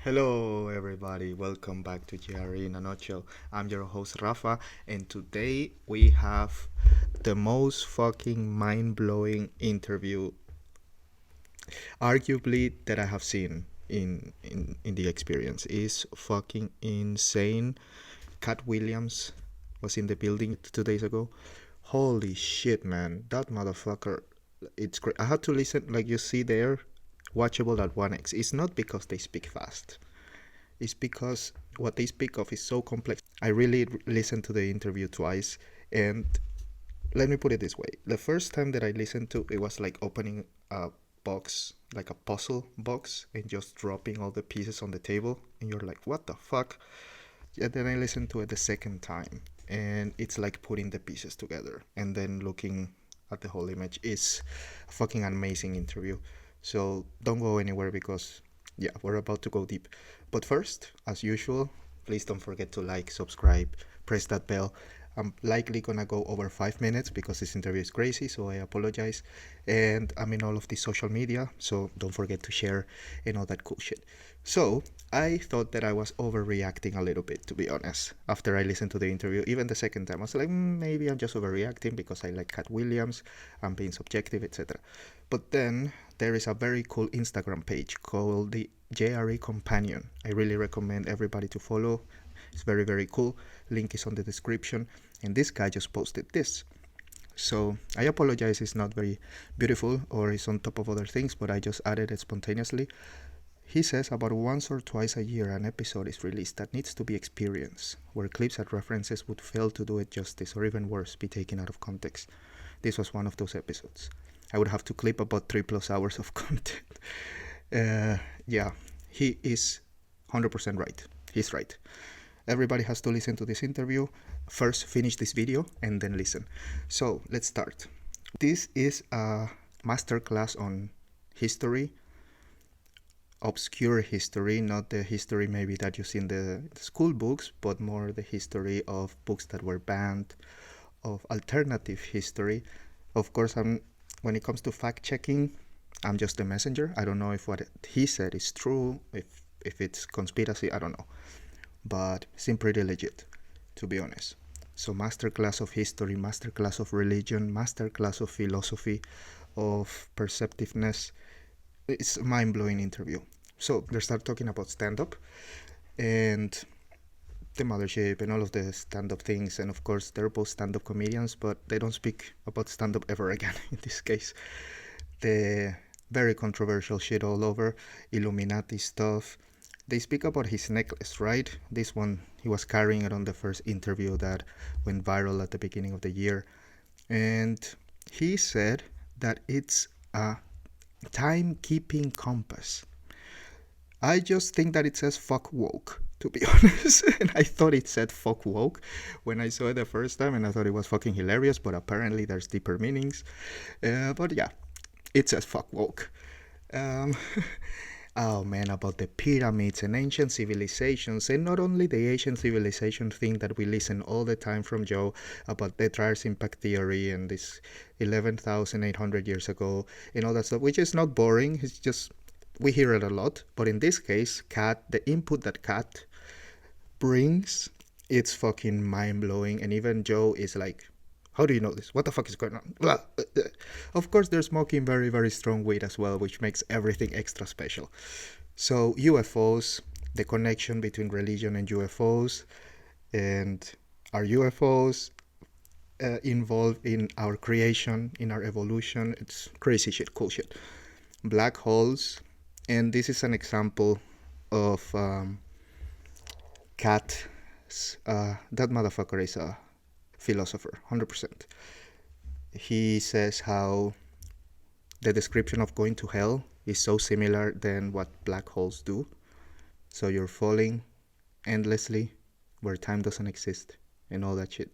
Hello, everybody. Welcome back to JRE in a nutshell. I'm your host, Rafa, and today we have the most fucking mind blowing interview, arguably, that I have seen in the experience. Is fucking insane. Katt Williams was in the building 2 days ago. Holy shit, man. That motherfucker. It's great. I had to listen, like you see there, watchable at 1x. It's not because they speak fast. Is because what they speak of is so complex. I really listened to the interview twice, and let me put it this way: the first time that I listened to it was like opening a box, like a puzzle box, and just dropping all the pieces on the table, and you're like, "What the fuck?" And then I listened to it the second time, and it's like putting the pieces together, and then looking at the whole image is a fucking amazing interview. So don't go anywhere because yeah, we're about to go deep. But first, as usual, please don't forget to like, subscribe, press that bell. I'm likely gonna go over 5 minutes because this interview is crazy, so I apologize. And I'm in all of the social media, so don't forget to share and all that cool shit. So I thought that I was overreacting a little bit, to be honest. After I listened to the interview, even the second time, I was like, maybe I'm just overreacting because I like Katt Williams, I'm being subjective, etc. But then there is a very cool Instagram page called the JRE Companion. I really recommend everybody to follow. It's very, very cool. Link is on the description. And this guy just posted this. So I apologize, it's not very beautiful or it's on top of other things, but I just added it spontaneously. He says about once or twice a year an episode is released that needs to be experienced, where clips and references would fail to do it justice or even worse, be taken out of context. This was one of those episodes. I would have to clip about 3+ hours of content. Uh, yeah, he is 100% right. He's right. Everybody has to listen to this interview. First, finish this video and then listen. So, let's start. This is a masterclass on history, obscure history, not the history maybe that you see in the school books, but more the history of books that were banned, of alternative history. Of course, when it comes to fact checking, I'm just a messenger. I don't know if what he said is true, if it's conspiracy, I don't know. But it seemed pretty legit, to be honest. So masterclass of history, masterclass of religion, masterclass of philosophy, of perceptiveness. It's a mind-blowing interview. So they start talking about stand-up and the mothership and all of the stand-up things, and of course they're both stand-up comedians, but they don't speak about stand-up ever again in this case. The very controversial shit all over, Illuminati stuff. They speak about his necklace, right? This one, he was carrying it on the first interview that went viral at the beginning of the year. And he said that it's a timekeeping compass. I just think that it says fuck woke, to be honest. And I thought it said fuck woke when I saw it the first time, and I thought it was fucking hilarious, but apparently there's deeper meanings. But yeah, it says fuck woke. Um, oh man, about the pyramids and ancient civilizations, and not only the ancient civilization thing that we listen all the time from Joe about the Trials impact theory and this 11,800 years ago and all that stuff, which is not boring. It's just we hear it a lot, but in this case, the input that Katt brings, it's fucking mind blowing, and even Joe is like, how do you know this? What the fuck is going on? Blah. Of course, they're smoking very, very strong weed as well, which makes everything extra special. So, UFOs, the connection between religion and UFOs, and are UFOs involved in our creation, in our evolution? It's crazy shit, cool shit. Black holes, and this is an example of Katt. That motherfucker is a philosopher, 100%. He says how the description of going to hell is so similar than what black holes do. So you're falling endlessly where time doesn't exist and all that shit.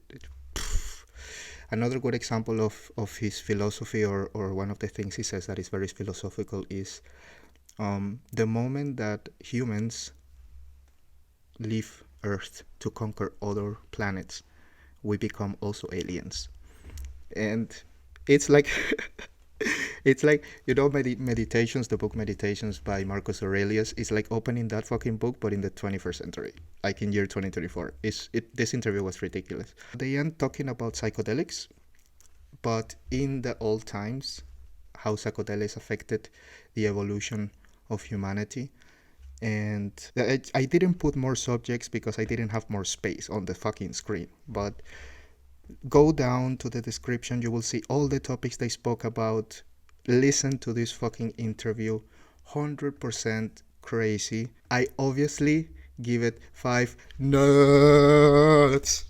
Another good example of his philosophy, or one of the things he says that is very philosophical, is the moment that humans leave Earth to conquer other planets, we become also aliens. And it's like It's like, Meditations, the book Meditations by Marcus Aurelius. It's like opening that fucking book, but in the 21st century, like in year 2024. This interview was ridiculous. They end talking about psychedelics, but in the old times, how psychedelics affected the evolution of humanity. And I didn't put more subjects because I didn't have more space on the fucking screen. But go down to the description, you will see all the topics they spoke about. Listen to this fucking interview. 100% crazy. I obviously give it 5 nuts.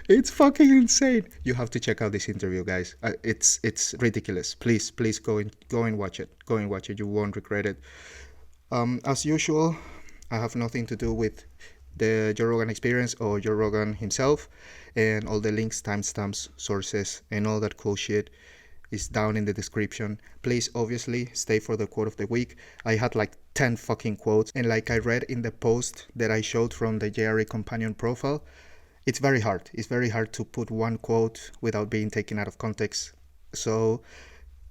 It's fucking insane. You have to check out this interview, guys. It's ridiculous. Please go and watch it. Go and watch it. You won't regret it. As usual, I have nothing to do with the Joe Rogan Experience or Joe Rogan himself, and all the links, timestamps, sources, and all that cool shit is down in the description. Please, obviously, stay for the quote of the week. I had like 10 fucking quotes, and like I read in the post that I showed from the JRE companion profile, it's very hard. It's very hard to put one quote without being taken out of context. So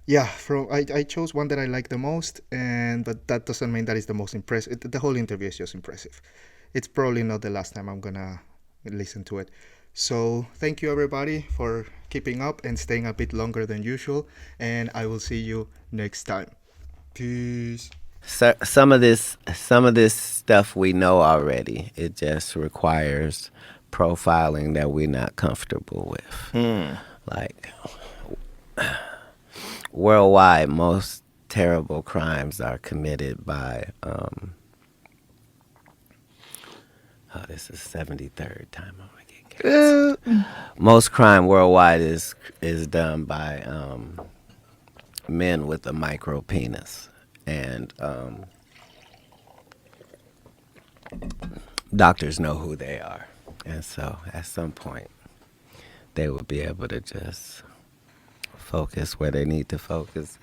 yeah, I chose one that I like the most, but that doesn't mean that it's the most impressive. The whole interview is just impressive. It's probably not the last time I'm gonna listen to it. So thank you everybody for keeping up and staying a bit longer than usual, and I will see you next time. Peace. So, some of this stuff we know already. It just requires profiling that we're not comfortable with. Like worldwide, most terrible crimes are committed by this is 73rd time I'm gonna get canceled. Most crime worldwide is done by men with a micro penis, and doctors know who they are, and so at some point they will be able to just focus where they need to focus.